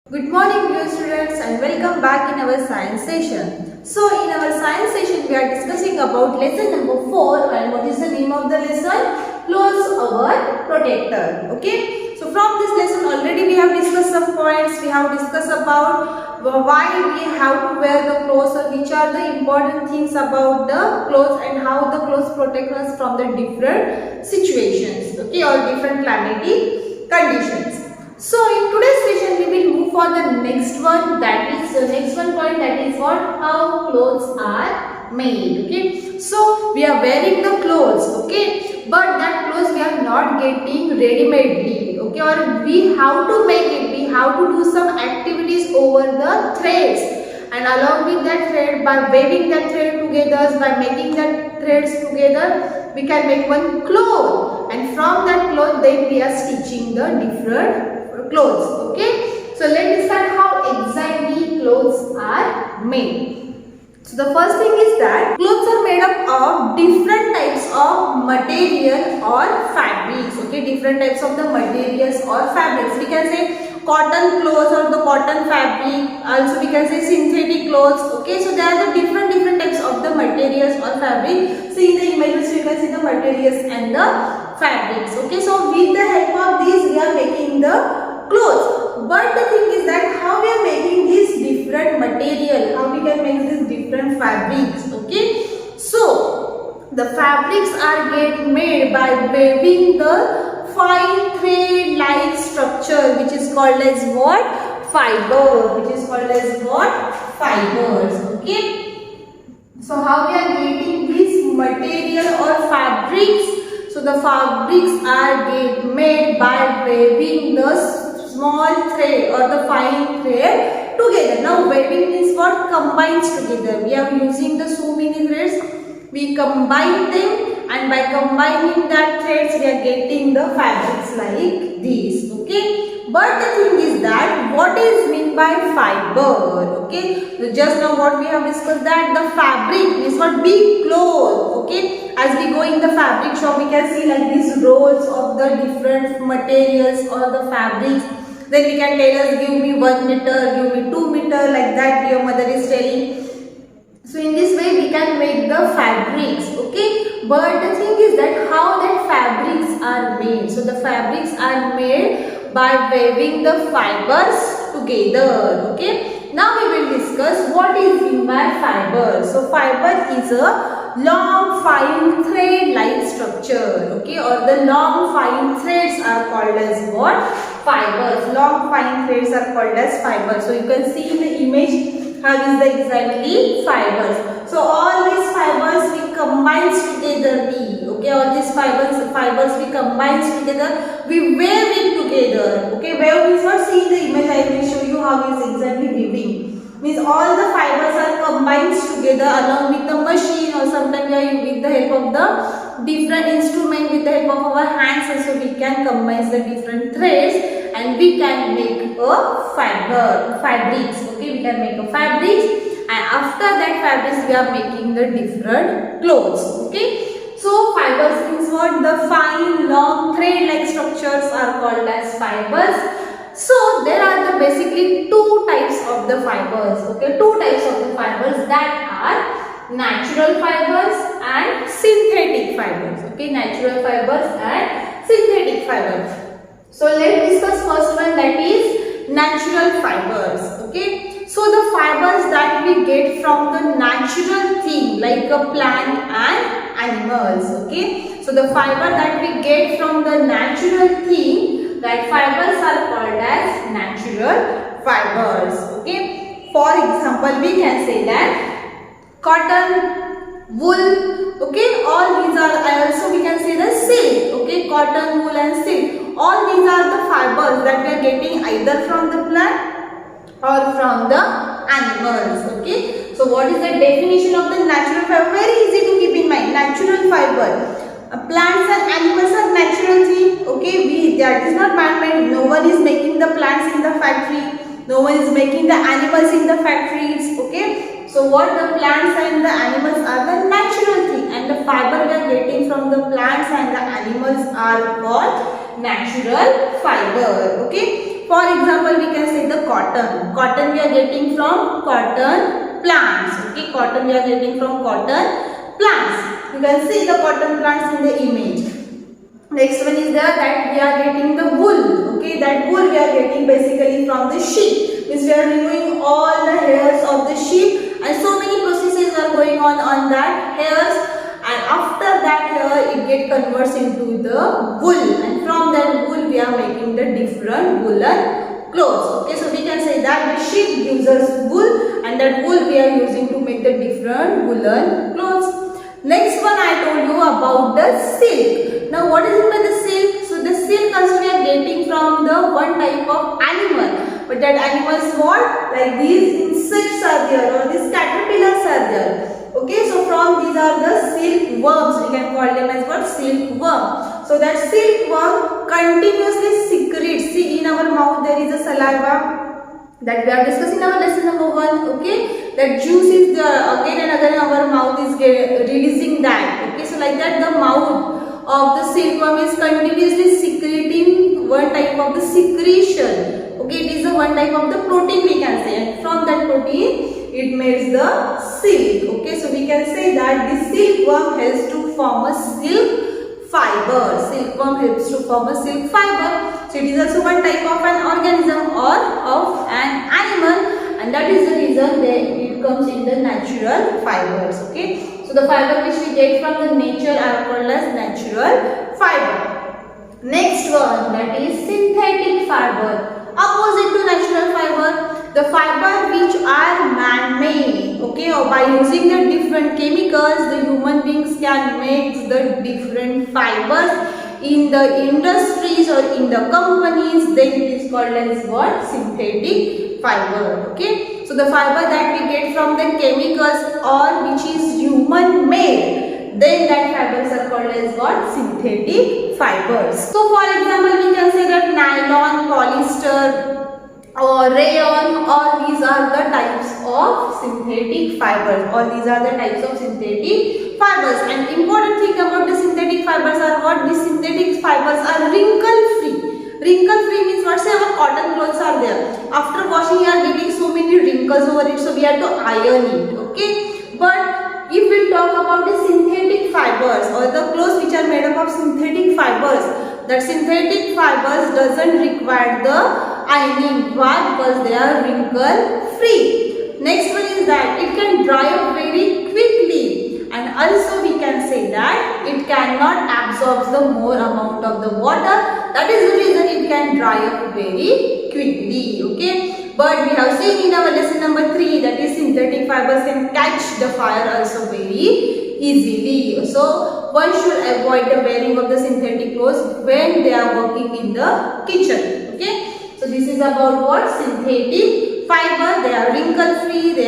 Good morning dear students and welcome back in our science session. So in our science session we are discussing about lesson number 4 and what is the name of the lesson? Clothes our protector. Okay. So from this lesson already we have discussed some points. We have discussed about why we have to wear the clothes or which are the important things about the clothes and how the clothes protect us from the different situations. Okay, or different climatic conditions. So in today's session we will move for the next one, that is the next one point, that is what, how clothes are made. Okay, so we are wearing the clothes, okay, but that clothes we are not getting ready-madely, okay, or we have to make it, we have to do some activities over the threads, and along with that thread, by weaving that thread together, by making that threads together, we can make one cloth, and from that cloth then we are stitching the different clothes. Okay, so let's start how exactly clothes are made. So the first thing is that clothes are made up of different types of material or fabrics. Okay, different types of the materials or fabrics. We can say cotton clothes or the cotton fabric. Also we can say synthetic clothes. Okay, so there are the different types of the materials or fabric. See in the images you can see the materials and the fabrics. Okay, so with the help of these we are making the clothes, but the thing is that how we are making these different material, how we can make these different fabrics. Okay, so the fabrics are get made by weaving the fine thread like structure which is called as what? Fiber, which is called as what? Fibers. Okay, so how we are getting this material or fabrics? So the fabrics are get made by weaving the small thread or the fine thread together. Now weaving is what? Combines together. We are using the so many threads. We combine them, and by combining that threads we are getting the fabrics like this. Okay, but the thing is that what is meant by fiber? Okay, so just now what we have discussed, that the fabric is what? Big cloth. Okay, as we go in the fabric shop we can see like these rolls of the different materials or the fabrics. Then we can tell us, give me 1 meter, give me 2 meter, like that your mother is telling. So in this way we can make the fabrics. Okay, but the thing is that how that fabrics are made. So the fabrics are made by weaving the fibers together. Okay, now we will discuss what is meant by fiber. So fiber is a long fine thread like structure. Okay, or the long fine threads are called as what? Fibers. Long fine threads are called as fibers. So you can see in the image how is the exactly fibers. So all these fibers we combine together. Okay, all these fibers we combine together. We weave it together. Okay, wave means what? See the image. I will show you how is exactly weaving. Means all the fibers are combined together along with the machine, or sometimes with the help of the different instrument, with the help of our hands also we can combine the different threads and we can make a fabrics. Okay, we can make a fabrics, and after that fabrics we are making the different clothes. Okay, so fibers means what? The fine long thread like structures are called as fibers. So there are the basically two types of the fibers. Okay, two types of the fibers, that are natural fibers and synthetic fibers. Okay, natural fibers and synthetic fibers. So let's discuss first one, that is natural fibers. Okay, so the fibers that we get from the natural thing like a plant and animals. Okay, so the fiber that we get from the natural thing, that fibers are called as natural fibers. Okay, for example we can say that cotton, wool. Okay, all these are, also we can say the silk. Okay, cotton, wool and silk, all these are the fibers that we are getting either from the plant or from the animals. Okay, so what is the definition of the natural fiber? Very easy to keep in mind. Natural fiber, plants and animals are natural thing. Okay, that is not man-made. No one is making the plants in the factory, no one is making the animals in the factories. Okay, so what the plants and the animals are the natural thing, and the fiber we are getting from the plants and the animals are called natural fiber. Okay. For example, we can say the cotton. Cotton we are getting from cotton plants. Okay. Cotton we are getting from cotton plants. You can see the cotton plants in the image. Next one is there that we are getting the wool. Okay, that wool we are getting basically from the sheep. Means we are removing all the hairs of the sheep, and so many processes are going on that hairs, and after that hair it get converts into the wool, and from that wool we are making the different woolen clothes. Okay, so we can say that the sheep gives us wool, and that wool we are using to make the different woolen clothes. Next one I told you about the silk. Now what is it by the silk? So the silk also we are getting from the one type of animal. But that animal is what? Like these insects are there, or these caterpillars are there. Okay, so from these are the silkworms. We can call them as what? Silkworm. So that silkworm continuously secretes. See, in our mouth there is a saliva that we are discussing in our lesson number 1. Okay, that juice is there, again and again our mouth is releasing that. Okay, so like that the mouth of the silkworm is continuously secreting one type of the secretion. Okay, it is a one type of the protein we can say, and from that protein it makes the silk. Okay, so we can say that the silkworm helps to form a silk fiber. Silkworm helps to form a silk fiber. So it is also one type of an organism or of an animal, and that is the reason that it comes in the natural fibers. Okay, so the fiber which we get from the nature are called as natural fiber. Next one, that is synthetic fiber. Opposite to natural fiber, the fiber which are man-made. Okay, or by using the different chemicals, the human beings can make the different fibers in the industries or in the companies. Then it is called as what? Synthetic fiber. Okay, so the fiber that we get from the chemicals or which is human made, then that fibers are called as what? Synthetic fibers. So for example, we can say that nylon, polyester or rayon, all these are the types of synthetic fibers. All these are the types of synthetic fibers. And important thing about the synthetic fibers are what? These synthetic fibers are wrinkle free. Wrinkle free means what? Say our cotton clothes are there. After washing, you are getting so many wrinkles over it, so we have to iron it. Okay, but if we talk about the synthetic fibers or the clothes which are made up of synthetic fibers, that synthetic fibers doesn't require the ironing. Why? Because they are wrinkle free. Next one is that it can dry up very quickly, and also we can say that it cannot absorb the more amount of the water. That is the reason it can dry up very quickly. Okay, but we have seen in our lesson number 3 that is synthetic fibers can catch the fire also very easily. So one should avoid the wearing of the synthetic clothes when they are working in the kitchen. Okay, so this is about what? Synthetic fiber. They are wrinkle free, they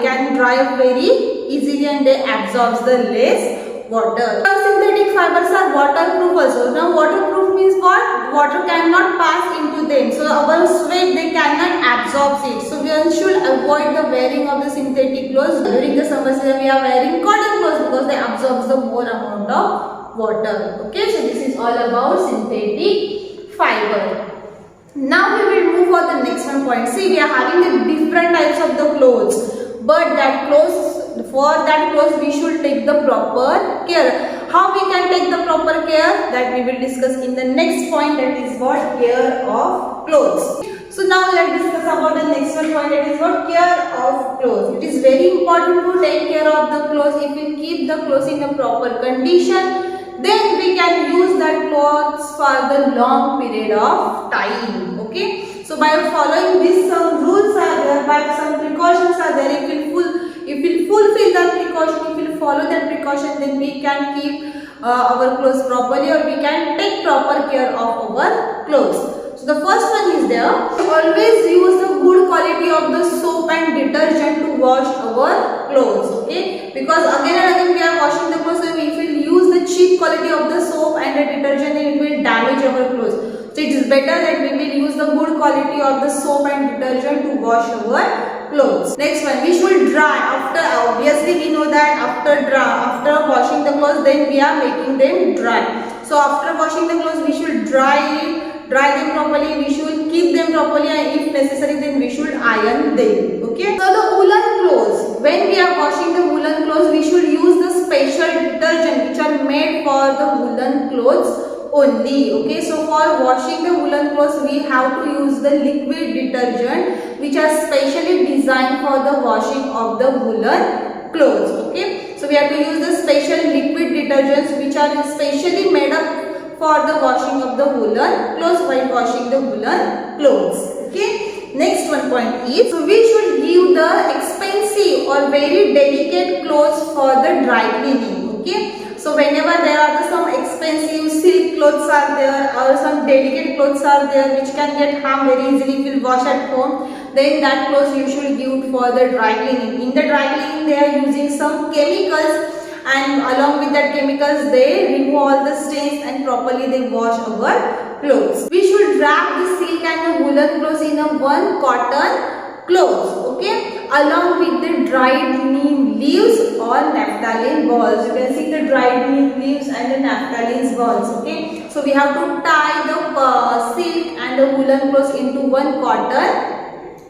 can dry up very easily, and they absorb the less water. Some synthetic fibers are waterproof also. Now waterproof means what? Water cannot pass into them, so our sweat they cannot absorb it. So we should avoid the wearing of the synthetic clothes. During the summer season we are wearing cotton clothes because they absorb the more amount of water. Okay, so this is all about synthetic fiber. Now we will move for the next one point. See, we are having the different types of the clothes, but that clothes, for that clothes we should take the proper care. How we can take the proper care, that we will discuss in the next point, that is what? Care of clothes. So now let's discuss about the next one point, that is what? Care of clothes. It is very important to take care of the clothes. If we keep the clothes in a proper condition, then we can use that clothes for the long period of time. Okay, so by following this, some rules are there, by some precautions are there. If we fulfill that precaution, if we follow that precaution, then we can keep our clothes properly, or we can take proper care of our clothes. So the first one is there, always use the good quality of the soap and detergent to wash our clothes. Okay, because again and again we are washing the clothes, so if we use the cheap quality of the soap and the detergent, then it will damage our clothes. So it is better that we will use the good quality of the soap and detergent to wash our clothes. Next one, we should dry. After, obviously we know that after washing the clothes, then we are making them dry. So after washing the clothes, we should dry them properly, we should keep them properly, and if necessary then we should iron them. Okay. So the woolen clothes, when we are washing the woolen clothes, we should use the special detergent which are made for the woolen clothes only. Okay, so for washing the woolen clothes we have to use the liquid detergent which are specially designed for the washing of the woolen clothes. Okay, so we have to use the special liquid detergents which are specially made up for the washing of the woolen clothes while washing the woolen clothes. Okay, next one point is, so we should give the expensive or very delicate clothes for the dry cleaning. Okay, so whenever there are some expensive silk clothes are there or some delicate clothes are there which can get harmed very easily if you wash at home, then that clothes you should give for the dry cleaning. In the dry cleaning they are using some chemicals, and along with that chemicals they remove all the stains and properly they wash our clothes. We should wrap the silk and the woolen clothes in a one cotton clothes, okay, along with the dried neem leaves or naphthalene balls. You can see the dried neem leaves and the naphthalene balls. Okay, so we have to tie the silk and the woolen clothes into one cotton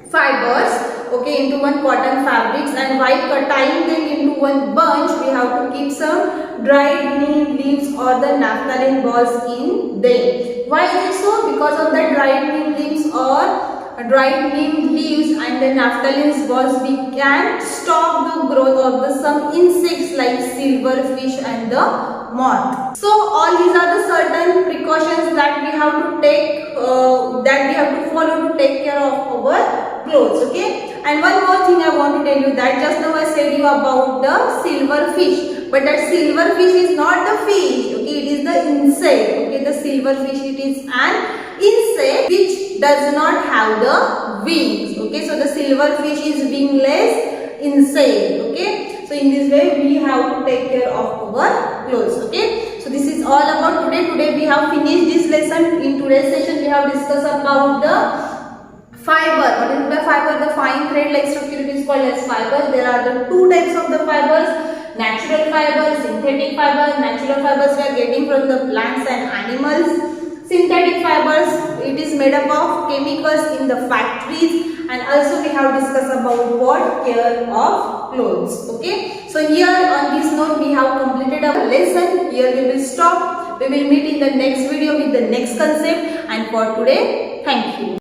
fibers, okay, into one cotton fabrics, and while tying them into one bunch we have to keep some dried neem leaves or the naphthalene balls in them. Why is it so? Because of the dried neem leaves or dried neem leaves and the naphthalene balls, we can stop the growth of the some insects like silverfish and the moth. So all these are the certain precautions that we have to take, that we have to follow to take care of our clothes. Okay, and one more thing I want to tell you, that just now I said you about the silverfish, but that silverfish is not the fish. Okay, it is the insect. Okay, the silverfish, it is an insect which does not have the wings. Okay, so the silverfish is wingless insect. Okay, so in this way we have to take care of our clothes. Okay, so this is all about today. Today we have finished this lesson. In today's session we have discussed about the fiber. What is the fiber? The fine thread like structure, it is called as fiber. There are the two types of the fibers: natural fiber, synthetic fiber. Natural fibers we are getting from the plants and animals. Synthetic fibers, it is made up of chemicals in the factories, and also we have discussed about what care of clothes. Okay, so here on this note we have completed our lesson. Here we will stop. We will meet in the next video with the next concept, and for today, thank you.